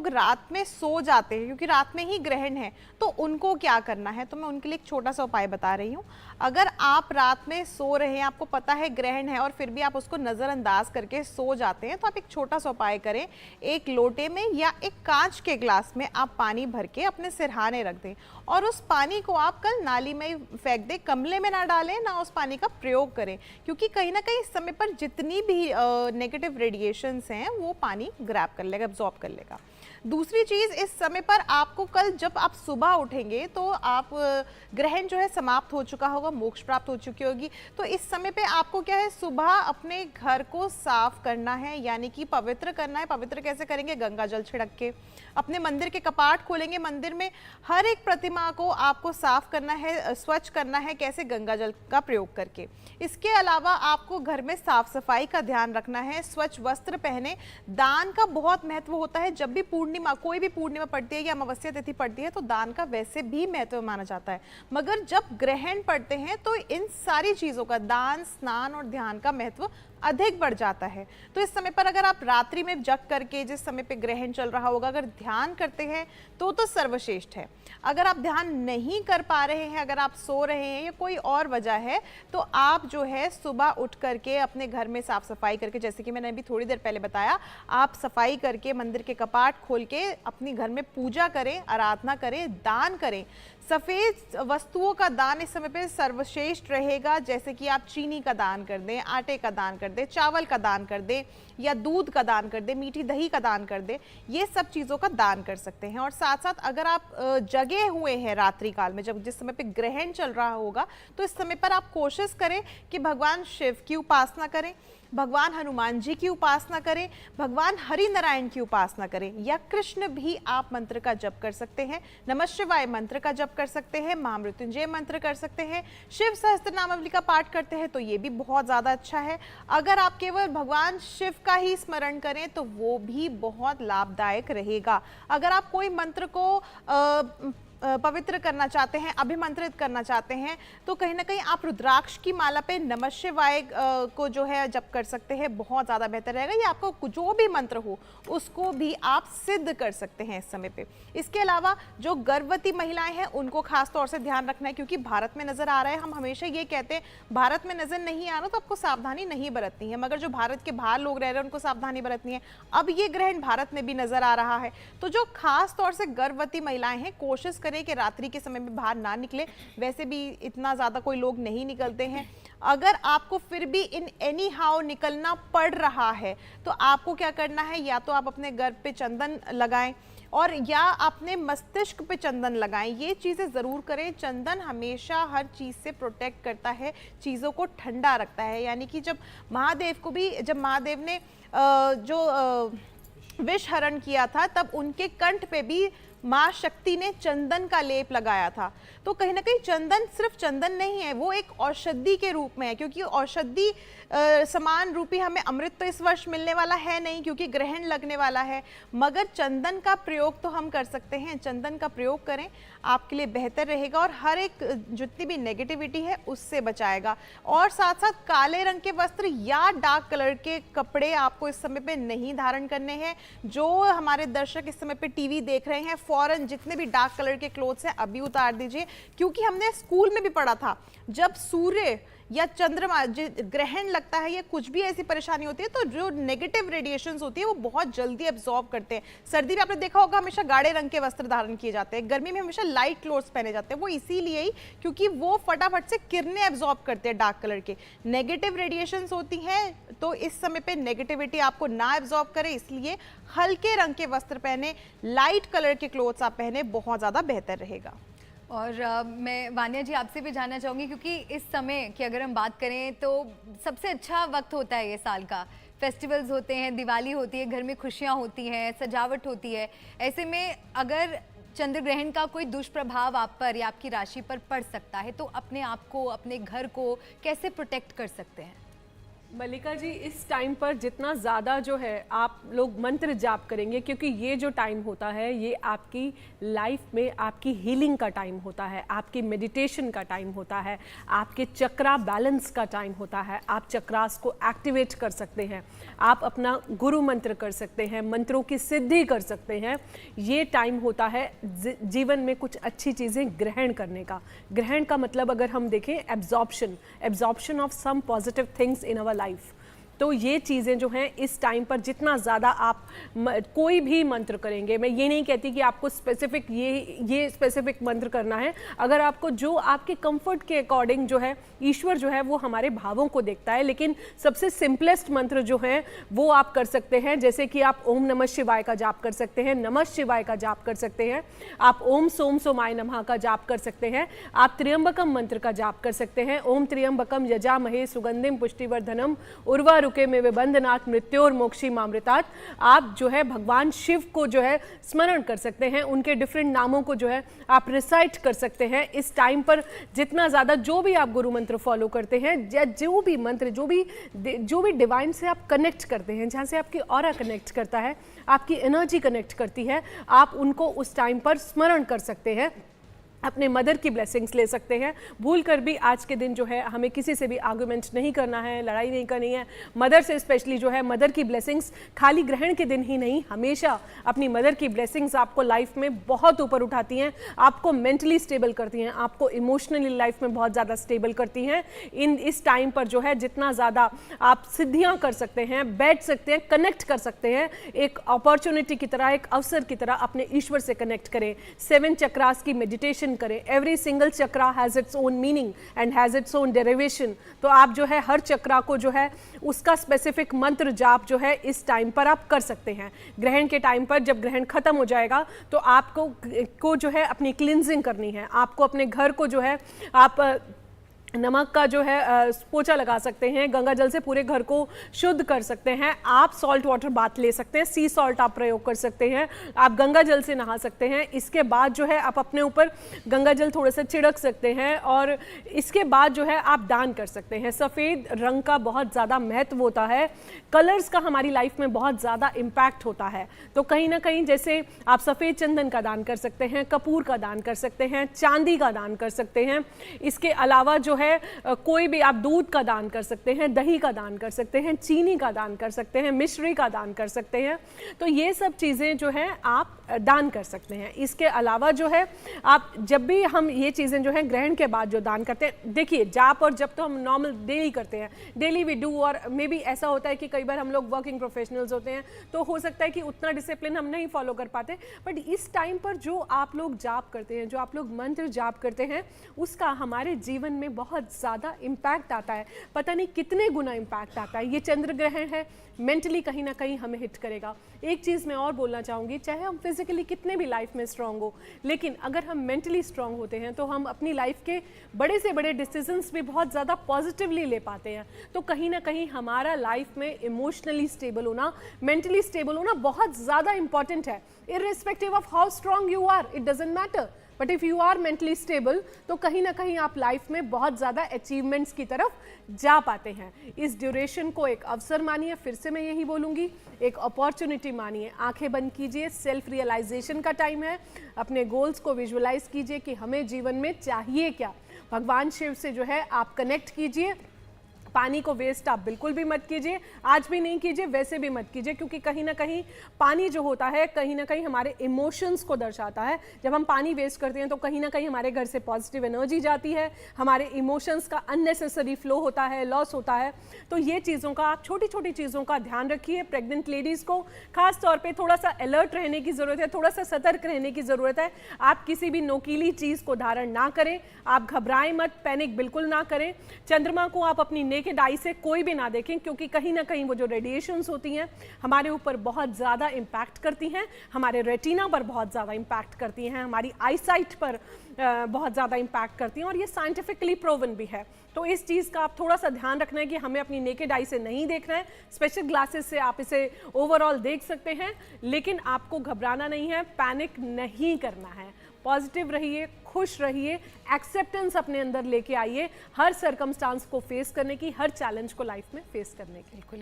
लोग रात में सो जाते हैं क्योंकि रात में ही ग्रहण है, तो उनको क्या करना है, तो मैं उनके लिए एक छोटा सा उपाय बता रही हूँ। अगर आप रात में सो रहे हैं, आपको पता है ग्रहण है और फिर भी आप उसको नज़रअंदाज करके सो जाते हैं, तो आप एक छोटा सा उपाय करें। एक लोटे में या एक कांच के ग्लास में आप पानी भर के अपने सिरहाने रख दें और उस पानी को आप कल नाली में फेंक दें, गमले में ना डालें, ना उस पानी का प्रयोग करें, क्योंकि कहीं ना कहीं इस समय पर जितनी भी नेगेटिव रेडिएशंस हैं वो पानी ग्रैब कर लेगा, एब्जॉर्ब कर लेगा। दूसरी चीज़, इस समय पर आपको कल जब आप सुबह उठेंगे तो आप ग्रहण जो है समाप्त हो चुका होगा, मोक्ष प्राप्त हो चुकी होगी, तो इस समय पे आपको क्या है, सुबह अपने घर को साफ करना है, यानी कि पवित्र करना है। पवित्र कैसे करेंगे? गंगा जल छिड़क के। अपने मंदिर के कपाट खोलेंगे, मंदिर में हर एक प्रतिमा को आपको साफ करना है, स्वच्छ करना है। कैसे? गंगा जल का प्रयोग करके। इसके अलावा आपको घर में साफ सफाई का ध्यान रखना है, स्वच्छ वस्त्र पहने। दान का बहुत महत्व होता है। जब भी पूर्णिमा, कोई भी पूर्णिमा पड़ती है या अमावस्या तिथि पड़ती है, तो दान का वैसे भी महत्व माना जाता है, मगर जब ग्रहण पड़ते हैं तो इन सारी चीजों का, दान, स्नान और ध्यान का महत्व अधिक बढ़ जाता है। तो इस समय पर अगर आप रात्रि में जग करके, जिस समय पे ग्रहण चल रहा होगा, अगर ध्यान करते हैं तो सर्वश्रेष्ठ है। अगर आप ध्यान नहीं कर पा रहे हैं, अगर आप सो रहे हैं या कोई और वजह है, तो आप जो है सुबह उठ करके अपने घर में साफ सफाई करके, जैसे कि मैंने अभी थोड़ी देर पहले बताया, आप सफाई करके मंदिर के कपाट खोल के अपनी घर में पूजा करें, आराधना करें, दान करें। सफ़ेद वस्तुओं का दान इस समय पे सर्वश्रेष्ठ रहेगा, जैसे कि आप चीनी का दान कर दें, आटे का दान कर दें, चावल का दान कर दें, या दूध का दान कर दें, मीठी दही का दान कर दें। ये सब चीज़ों का दान कर सकते हैं। और साथ साथ अगर आप जगे हुए हैं रात्रि काल में, जब जिस समय पे ग्रहण चल रहा होगा, तो इस समय पर आप कोशिश करें कि भगवान शिव की उपासना करें, भगवान हनुमान जी की उपासना करें, भगवान हरि नारायण की उपासना करें, या कृष्ण भी आप मंत्र का जप कर सकते हैं, नमः शिवाय मंत्र का जप कर सकते हैं, महामृत्युंजय मंत्र कर सकते हैं, शिव सहस्त्रनामावली का पाठ करते हैं तो ये भी बहुत ज़्यादा अच्छा है। अगर आप केवल भगवान शिव का ही स्मरण करें तो वो भी बहुत लाभदायक रहेगा। अगर आप कोई मंत्र को पवित्र करना चाहते हैं, अभिमंत्रित करना चाहते हैं, तो कहीं ना कहीं आप रुद्राक्ष की माला पे नमः शिवाय को जो है जप कर सकते हैं, बहुत ज़्यादा बेहतर रहेगा। या आपको जो भी मंत्र हो उसको भी आप सिद्ध कर सकते हैं इस समय पे। इसके अलावा जो गर्भवती महिलाएं हैं उनको खास तौर से ध्यान रखना है, क्योंकि भारत में नजर आ रहा है, हम हमेशा ये कहते हैं भारत में नजर नहीं आ रहा तो आपको सावधानी नहीं बरतनी है, मगर जो भारत के बाहर लोग रह रहे हैं उनको सावधानी बरतनी है। अब ये ग्रहण भारत में भी नजर आ रहा है, तो जो खास तौर से गर्भवती महिलाएं हैं, कोशिश करें कि रात्रि के समय में बाहर ना निकले। वैसे भी इतना ज़्यादा कोई लोग नहीं निकलते हैं। अगर आपको फिर भी इन एनी हाउ निकलना पड़ रहा है, तो आपको क्या करना है, या तो आप अपने गर्भ पे चंदन लगाएं और या अपने मस्तिष्क पे चंदन लगाएं। ये चीज़ें ज़रूर करें। चंदन हमेशा हर चीज़ से प्रोटेक्ट करता है, चीज़ों को ठंडा रखता है। यानी कि जब महादेव ने विष हरण किया था, तब उनके कंठ पे भी माँ शक्ति ने चंदन का लेप लगाया था। तो कहीं ना कहीं चंदन सिर्फ चंदन नहीं है, वो एक औषधि के रूप में है, क्योंकि औषधि समान रूपी हमें अमृत तो इस वर्ष मिलने वाला है नहीं, क्योंकि ग्रहण लगने वाला है, मगर चंदन का प्रयोग तो हम कर सकते हैं। चंदन का प्रयोग करें, आपके लिए बेहतर रहेगा और हर एक जितनी भी नेगेटिविटी है उससे बचाएगा। और साथ साथ काले रंग के वस्त्र या डार्क कलर के कपड़े आपको इस समय पे नहीं धारण करने हैं। जो हमारे दर्शक इस समय पे टीवी देख रहे हैं, फौरन जितने भी डार्क कलर के क्लोथ्स हैं अभी उतार दीजिए, क्योंकि हमने स्कूल में भी पढ़ा था, जब सूर्य या चंद्रमा ग्रहण लगता है या कुछ भी ऐसी परेशानी होती है, तो जो नेगेटिव रेडिएशंस होती है वो बहुत जल्दी एब्जॉर्ब करते हैं। सर्दी में आपने देखा होगा हमेशा गाढ़े रंग के वस्त्र धारण किए जाते हैं, गर्मी में हमेशा लाइट क्लोथ्स पहने जाते हैं, वो इसीलिए ही क्योंकि वो फटाफट से किरणें एब्जॉर्ब करते हैं। डार्क कलर के नेगेटिव रेडिएशंस होती हैं, तो इस समय पे नेगेटिविटी आपको ना एब्जॉर्ब करे, इसलिए हल्के रंग के वस्त्र पहने, लाइट कलर के क्लोथ्स आप पहने, बहुत ज़्यादा बेहतर रहेगा। और मैं वान्या जी आपसे भी जानना चाहूँगी, क्योंकि इस समय की अगर हम बात करें तो सबसे अच्छा वक्त होता है ये साल का, फेस्टिवल्स होते हैं, दिवाली होती है, घर में खुशियाँ होती हैं, सजावट होती है। ऐसे में अगर चंद्र ग्रहण का कोई दुष्प्रभाव आप पर या आपकी राशि पर पड़ सकता है, तो अपने आप को, अपने घर को कैसे प्रोटेक्ट कर सकते हैं? मल्लिका जी, इस टाइम पर जितना ज़्यादा जो है आप लोग मंत्र जाप करेंगे, क्योंकि ये जो टाइम होता है ये आपकी लाइफ में आपकी हीलिंग का टाइम होता है, आपकी मेडिटेशन का टाइम होता है, आपके चक्रा बैलेंस का टाइम होता है। आप चक्रास को एक्टिवेट कर सकते हैं, आप अपना गुरु मंत्र कर सकते हैं, मंत्रों की सिद्धि कर सकते हैं। ये टाइम होता है जीवन में कुछ अच्छी चीज़ें ग्रहण करने का। ग्रहण का मतलब अगर हम देखें absorption of some positive things in our life. तो ये चीज़ें जो हैं इस टाइम पर जितना ज़्यादा आप कोई भी मंत्र करेंगे, मैं ये नहीं कहती कि आपको स्पेसिफिक ये स्पेसिफिक मंत्र करना है। अगर आपको जो आपके कंफर्ट के अकॉर्डिंग जो है, ईश्वर जो है वो हमारे भावों को देखता है, लेकिन सबसे सिंपलेस्ट मंत्र जो है वो आप कर सकते हैं। जैसे कि आप ओम नमः शिवाय का जाप कर सकते हैं, नमः शिवाय का जाप कर सकते हैं, आप ओम सोम सोमाय नमः का जाप कर सकते हैं, आप त्र्यंबकम मंत्र का जाप कर सकते हैं, ओम त्र्यंबकम यजामहे सुगंधिम पुष्टिवर्धनम उर्वा रुके में विबंधनात् मृत्योर मोक्षी मामृतात्। आप जो है भगवान शिव को जो है स्मरण कर सकते हैं, उनके डिफरेंट नामों को जो है आप रिसाइट कर सकते हैं। इस टाइम पर जितना ज़्यादा जो भी आप गुरु मंत्र फॉलो करते हैं, या जो भी मंत्र जो भी डिवाइन से आप कनेक्ट करते हैं, जहाँ से आपकी ऑरा कनेक्ट करता है, आपकी एनर्जी कनेक्ट करती है, आप उनको उस टाइम पर स्मरण कर सकते हैं। अपने मदर की ब्लेसिंग्स ले सकते हैं। भूल कर भी आज के दिन जो है हमें किसी से भी आर्गुमेंट नहीं करना है, लड़ाई नहीं करनी है। मदर से स्पेशली जो है मदर की ब्लेसिंग्स खाली ग्रहण के दिन ही नहीं, हमेशा अपनी मदर की ब्लेसिंग्स आपको लाइफ में बहुत ऊपर उठाती हैं, आपको मेंटली स्टेबल करती हैं, आपको इमोशनली लाइफ में बहुत ज़्यादा स्टेबल करती हैं। इस टाइम पर जो है जितना ज़्यादा आप सिद्धियाँ कर सकते हैं, बैठ सकते हैं, कनेक्ट कर सकते हैं, एक अपॉर्चुनिटी की तरह, एक अवसर की तरह अपने ईश्वर से कनेक्ट करें। 7 चक्रास की मेडिटेशन करें। Every single chakra has its own meaning and has its own derivation. तो आप जो है हर चक्रा को जो है उसका स्पेसिफिक मंत्र जाप जो है इस टाइम पर आप कर सकते हैं। ग्रहण के टाइम पर जब ग्रहण खत्म हो जाएगा तो आपको जो है अपनी क्लिनजिंग करनी है, आपको अपने घर को जो है आप नमक का जो है पोछा लगा सकते हैं, गंगा जल से पूरे घर को शुद्ध कर सकते हैं। आप सॉल्ट वाटर बाथ ले सकते हैं, सी सॉल्ट आप प्रयोग कर सकते हैं, आप गंगा जल से नहा सकते हैं। इसके बाद जो है आप अपने ऊपर गंगा जल थोड़ा सा छिड़क सकते हैं और इसके बाद जो है आप दान कर सकते हैं। सफ़ेद रंग का बहुत ज़्यादा महत्व होता है, कलर्स का हमारी लाइफ में बहुत ज़्यादा इम्पैक्ट होता है। तो कहीं ना कहीं जैसे आप सफ़ेद चंदन का दान कर सकते हैं, कपूर का दान कर सकते हैं, चांदी का दान कर सकते हैं। इसके अलावा जो है कोई भी आप दूध का दान कर सकते हैं, दही का दान कर सकते हैं, चीनी का दान कर सकते हैं, मिश्री का दान कर सकते हैं। तो ये सब चीज़ें जो है आप दान कर सकते हैं। इसके अलावा जो है आप जब भी हम ये चीज़ें जो है ग्रहण के बाद जो दान करते हैं, देखिए जाप और जब तो हम नॉर्मल डेली करते हैं, डेली वी डू, और मे बी ऐसा होता है कि कई बार हम लोग वर्किंग प्रोफेशनल्स होते हैं तो हो सकता है कि उतना डिसिप्लिन हम नहीं फॉलो कर पाते। बट इस टाइम पर जो आप लोग जाप करते हैं, जो आप लोग मंत्र जाप करते हैं, उसका हमारे जीवन में बहुत ज़्यादा इम्पैक्ट आता है। पता नहीं कितने गुना इम्पैक्ट आता है। ये चंद्र ग्रहण है, मेंटली कहीं ना कहीं हमें हिट करेगा। एक चीज़ मैं और बोलना चाहूँगी, चाहे हम फिजिकली कितने भी लाइफ में स्ट्रांग हो, लेकिन अगर हम मेंटली स्ट्रांग होते हैं तो हम अपनी लाइफ के बड़े से बड़े डिसीजंस भी बहुत ज़्यादा पॉजिटिवली ले पाते हैं। तो कहीं ना कहीं हमारा लाइफ में इमोशनली स्टेबल होना, मेंटली स्टेबल होना बहुत ज़्यादा इंपॉर्टेंट है। Irrespective of how strong you are, it doesn't matter, but if you are mentally stable तो कहीं ना कहीं आप लाइफ में बहुत ज़्यादा अचीवमेंट्स की तरफ जा पाते हैं। इस ड्यूरेशन को एक अवसर मानिए, फिर से मैं यही बोलूँगी, एक अपॉर्चुनिटी मानिए। आंखें बंद कीजिए, सेल्फ रियलाइजेशन का टाइम है। अपने गोल्स को विजुअलाइज कीजिए कि हमें जीवन में चाहिए क्या। भगवान शिव से जो है आप कनेक्ट कीजिए। पानी को वेस्ट आप बिल्कुल भी मत कीजिए, आज भी नहीं कीजिए, वैसे भी मत कीजिए, क्योंकि कहीं ना कहीं पानी जो होता है कहीं ना कहीं हमारे इमोशंस को दर्शाता है। जब हम पानी वेस्ट करते हैं तो कहीं ना कहीं हमारे घर से पॉजिटिव एनर्जी जाती है, हमारे इमोशंस का अननेसेसरी फ्लो होता है, लॉस होता है। तो ये चीज़ों का, आप छोटी छोटी चीज़ों का ध्यान रखिए। प्रेग्नेंट लेडीज़ को खास तौर पर थोड़ा सा अलर्ट रहने की ज़रूरत है, थोड़ा सा सतर्क रहने की ज़रूरत है। आप किसी भी नोकीली चीज़ को धारण ना करें, आप घबराएं मत, पैनिक बिल्कुल ना करें। चंद्रमा को आप अपनी नेकेड आई से कोई भी ना देखें, क्योंकि कहीं ना कहीं वो जो रेडिएशंस होती हैं हमारे ऊपर बहुत ज़्यादा इम्पैक्ट करती हैं, हमारे रेटिना पर बहुत ज़्यादा इम्पैक्ट करती हैं, हमारी आईसाइट पर बहुत ज़्यादा इम्पैक्ट करती हैं और ये साइंटिफिकली प्रूवन भी है। तो इस चीज़ का आप थोड़ा सा ध्यान रखना है कि हमें अपनी नेकेड आई से नहीं देखना है, स्पेशल ग्लासेस से आप इसे ओवरऑल देख सकते हैं, लेकिन आपको घबराना नहीं है, पैनिक नहीं करना है। पॉजिटिव रहिए, खुश रहिए, एक्सेप्टेंस अपने अंदर लेके आइए हर सर्कमस्टांस को फेस करने की, हर चैलेंज को लाइफ में फेस करने की।